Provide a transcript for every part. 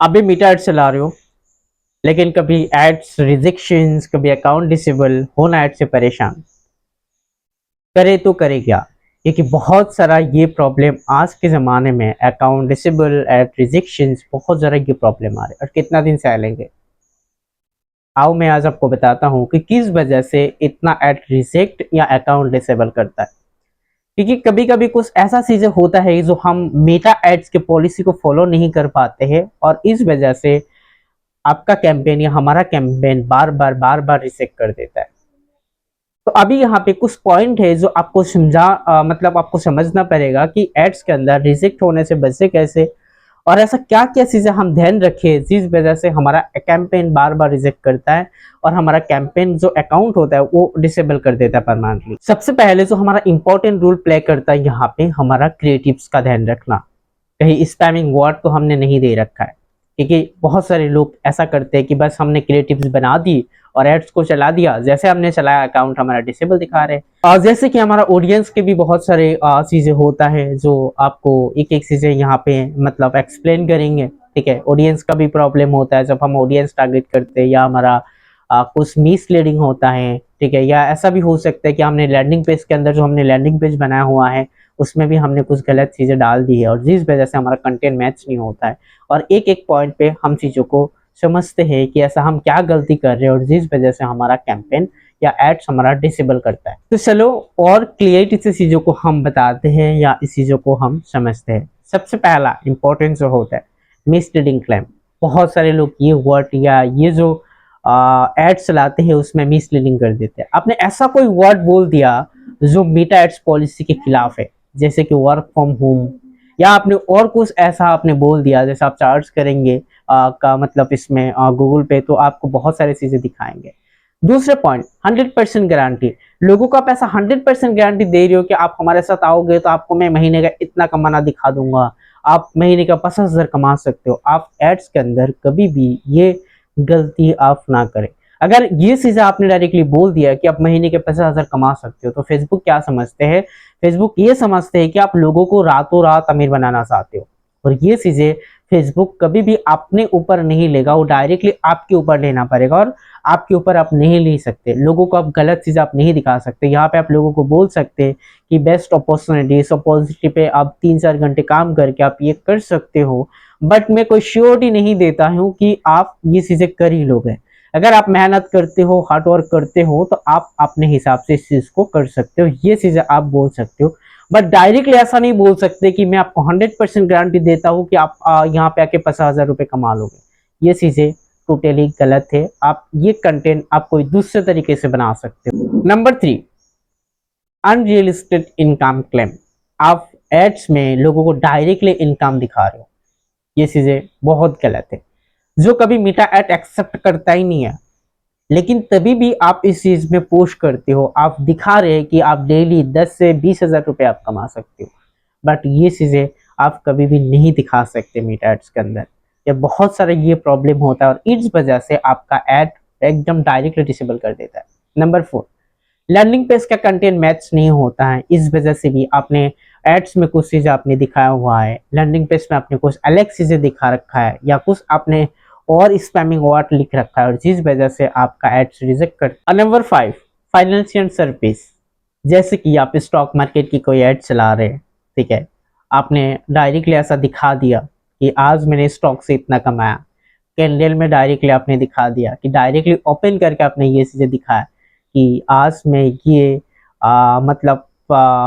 आप भी metre ads चला रहे हो, लेकिन कभी एड्स रिजेक्शंस, कभी अकाउंट डिसेबल, होना एड से परेशान, करे तो करे क्या? क्योंकि बहुत सारा ये प्रॉब्लम आज के ज़माने में, अकाउंट डिसेबल, एड रिजेक्शंस, बहुत ज़्यादा ये प्रॉब्लम आ रहे हैं और कितना दिन से आएंगे। आओ मैं आज आपको बताता हूँ कि किस वजह से इतना एड रिजेक्ट या अकाउंट डिसेबल करता है। क्योंकि कभी कभी कुछ ऐसा चीज़ें होता है जो हम मेटा एड्स के पॉलिसी को फॉलो नहीं कर पाते हैं और इस वजह से आपका कैंपेन या हमारा कैंपेन बार बार रिजेक्ट कर देता है। तो अभी यहाँ पे कुछ पॉइंट है जो आपको मतलब आपको समझना पड़ेगा कि एड्स के अंदर रिजेक्ट होने से बचे कैसे, और ऐसा क्या क्या चीजें हम ध्यान रखें जिस वजह से हमारा कैंपेन बार बार रिजेक्ट करता है और हमारा कैंपेन जो अकाउंट होता है वो डिसेबल कर देता है परमानेंटली। सबसे पहले जो हमारा इंपॉर्टेंट रोल प्ले करता है यहाँ पे, हमारा क्रिएटिव्स का ध्यान रखना। कहीं स्पैमिंग वर्ड तो हमने नहीं दे रखा है, क्योंकि बहुत सारे लोग ऐसा करते हैं कि बस हमने क्रिएटिव्स बना दी और एड्स को चला दिया, जैसे हमने चलाया अकाउंट हमारा डिसेबल दिखा रहे हैं। और जैसे कि हमारा ऑडियंस के भी बहुत सारे चीजें होता है जो आपको एक एक चीजें यहाँ पे मतलब एक्सप्लेन करेंगे। ठीक है, ऑडियंस का भी प्रॉब्लम होता है जब हम ऑडियंस टारगेट करते हैं, या हमारा कुछ मिसलीडिंग होता है। ठीक है, या ऐसा भी हो सकता है कि हमने लैंडिंग पेज के अंदर जो हमने लैंडिंग पेज बनाया हुआ है उसमें भी हमने कुछ गलत चीजें डाल दी है और जिस वजह से हमारा कंटेंट मैच नहीं होता है। और एक एक पॉइंट पे हम चीजों को समझते हैं कि ऐसा हम क्या गलती कर रहे हैं और जिस वजह से हमारा कैंपेन या एड्स हमारा डिसेबल करता है। तो चलो और क्लियरिटी से चीजों को हम बताते हैं या इस चीजों को हम समझते हैं। सबसे पहला इंपॉर्टेंट जो होता है, मिसलीडिंग क्लेम। बहुत सारे लोग ये वर्ड या ये जो एड्स चलाते हैं उसमें मिसलीडिंग कर देते हैं। आपने ऐसा कोई वर्ड बोल दिया जो मेटा एड्स पॉलिसी के खिलाफ है, जैसे कि वर्क फ्रॉम होम, या आपने और कुछ ऐसा आपने बोल दिया, जैसे आप चार्ज करेंगे का मतलब इसमें गूगल पे तो आपको बहुत सारी चीजें दिखाएंगे। दूसरे पॉइंट, 100% गारंटी। लोगों को आप ऐसा 100% गारंटी दे रहे हो कि आप हमारे साथ आओगे तो आपको मैं महीने का इतना कमाना दिखा दूंगा, आप महीने का 50,000 कमा सकते हो। आप एड्स के अंदर कभी भी ये गलती आप ना करें। अगर ये चीजें आपने डायरेक्टली बोल दिया कि आप महीने के 50,000 कमा सकते हो, तो फेसबुक क्या समझते हैं? फेसबुक ये समझते हैं कि आप लोगों को रातों रात अमीर बनाना चाहते हो, और ये चीजें फेसबुक कभी भी अपने ऊपर नहीं लेगा, वो डायरेक्टली आपके ऊपर लेना पड़ेगा और आपके ऊपर आप नहीं ले सकते। लोगों को आप गलत चीज आप नहीं दिखा सकते। यहाँ पे आप लोगों को बोल सकते हैं कि बेस्ट अपॉर्चुनिटी, इस अपॉर्चुनिटी पे आप 3-4 घंटे काम करके आप ये कर सकते हो, बट मैं कोई श्योरिटी नहीं देता हूँ कि आप ये चीजें कर ही लोगे। अगर आप मेहनत करते हो, हार्ड वर्क करते हो, तो आप अपने हिसाब से इस चीज को कर सकते हो। ये चीजें आप बोल सकते हो, बट डायरेक्टली ऐसा नहीं बोल सकते कि मैं आपको 100% गारंटी देता हूँ कि आप यहाँ पे आके 50,000 रुपये कमा लोगे। ये चीजें टोटली गलत है। आप ये कंटेंट आप कोई दूसरे तरीके से बना सकते हो। Number 3, unrealistic income claim. आप एड्स में लोगों को डायरेक्टली इनकम दिखा रहे हो, ये चीजें बहुत गलत है। जो कभी मीटा एड एक्सेप्ट करता ही नहीं है, लेकिन तभी भी आप इस चीज में पोस्ट करते हो, आप दिखा रहे हैं कि आप डेली 10 से 20,000 रुपये आप कमा सकते हो, बट ये चीजें आप कभी भी नहीं दिखा सकते मीटा एड्स के अंदर। ये बहुत सारे ये प्रॉब्लम होता है और इस वजह से आपका एड एकदम डायरेक्टली डिसेबल कर देता है। नंबर 4, लैंडिंग पेज का कंटेंट मैच नहीं होता है, इस वजह से भी आपने एड्स में कुछ चीजें आपने दिखाया हुआ है, लैंडिंग पेज में आपने कुछ अलग चीजें दिखा रखा है, या कुछ आपने और स्पैमिंग वर्ड लिख रखा है, और जिस वजह से आपका एड्स रिजेक्ट कर। Number 5, financial service. जैसे कि आप स्टॉक मार्केट की कोई एड चला रहे हैं, ठीक है, आपने डायरेक्टली ऐसा दिखा दिया कि आज मैंने स्टॉक से इतना कमाया। कैंडल में डायरेक्टली आपने दिखा दिया कि डायरेक्टली ओपन करके आपने ये चीजें दिखाया कि आज मैं ये मतलब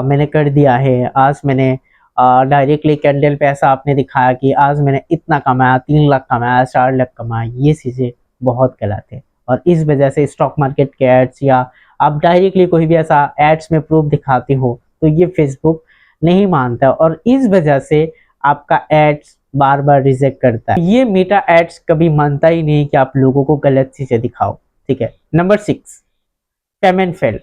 मैंने कर दिया है। आज मैंने डायरेक्टली कैंडल पे ऐसा आपने दिखाया कि आज मैंने इतना कमाया, 3 लाख कमाया, 4 लाख कमाया। ये चीज़ें बहुत गलत है और इस वजह से स्टॉक मार्केट के एड्स या आप डायरेक्टली कोई भी ऐसा एड्स में प्रूफ दिखाते हो तो ये फेसबुक नहीं मानता और इस वजह से आपका एड्स बार बार रिजेक्ट करता है। ये मेटा एड्स कभी मानता ही नहीं कि आप लोगों को गलत चीज़ें दिखाओ। ठीक है। Number 6, payment fail.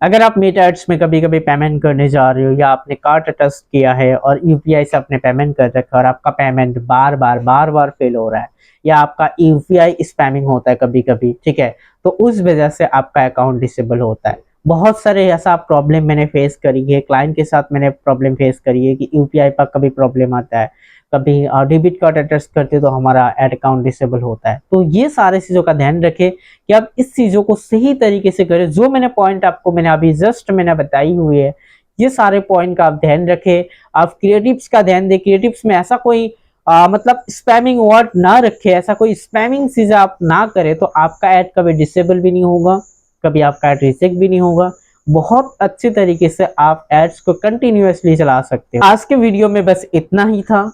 अगर आप मेटा एड्स में कभी कभी पेमेंट करने जा रहे हो या आपने कार्ड टच किया है और यूपीआई से आपने पेमेंट कर रखा है और आपका पेमेंट बार बार फेल हो रहा है, या आपका यूपीआई स्पैमिंग होता है कभी कभी, ठीक है, तो उस वजह से आपका अकाउंट डिसेबल होता है। बहुत सारे ऐसा प्रॉब्लम मैंने फेस करी है, क्लाइंट के साथ मैंने प्रॉब्लम फेस करी है कि यूपीआई पर कभी प्रॉब्लम आता है, कभी डेबिट कार्ड एड्रेस करते तो हमारा ऐड अकाउंट डिसेबल होता है। तो ये सारे चीज़ों का ध्यान रखें कि आप इस चीज़ों को सही तरीके से करें। जो मैंने पॉइंट आपको मैंने अभी जस्ट मैंने बताई हुई है, ये सारे पॉइंट का आप ध्यान रखें। आप क्रिएटिव्स का ध्यान दें, क्रिएटिव्स में ऐसा कोई मतलब स्पैमिंग वर्ड ना रखें, ऐसा कोई स्पैमिंग चीज़ आप ना करें, तो आपका ऐड कभी डिसेबल भी नहीं होगा, कभी आपका ऐड रिजेक्ट भी नहीं होगा। बहुत अच्छे तरीके से आप एड्स को कंटिन्यूअसली चला सकते हो। आज के वीडियो में बस इतना ही था।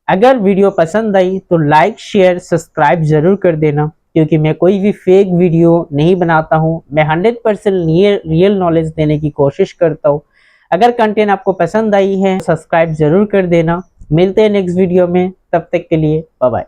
अगर वीडियो पसंद आई तो लाइक शेयर सब्सक्राइब जरूर कर देना, क्योंकि मैं कोई भी फेक वीडियो नहीं बनाता हूँ। मैं 100% रियल नॉलेज देने की कोशिश करता हूँ। अगर कंटेंट आपको पसंद आई है सब्सक्राइब जरूर कर देना। मिलते हैं नेक्स्ट वीडियो में, तब तक के लिए बाय बाय।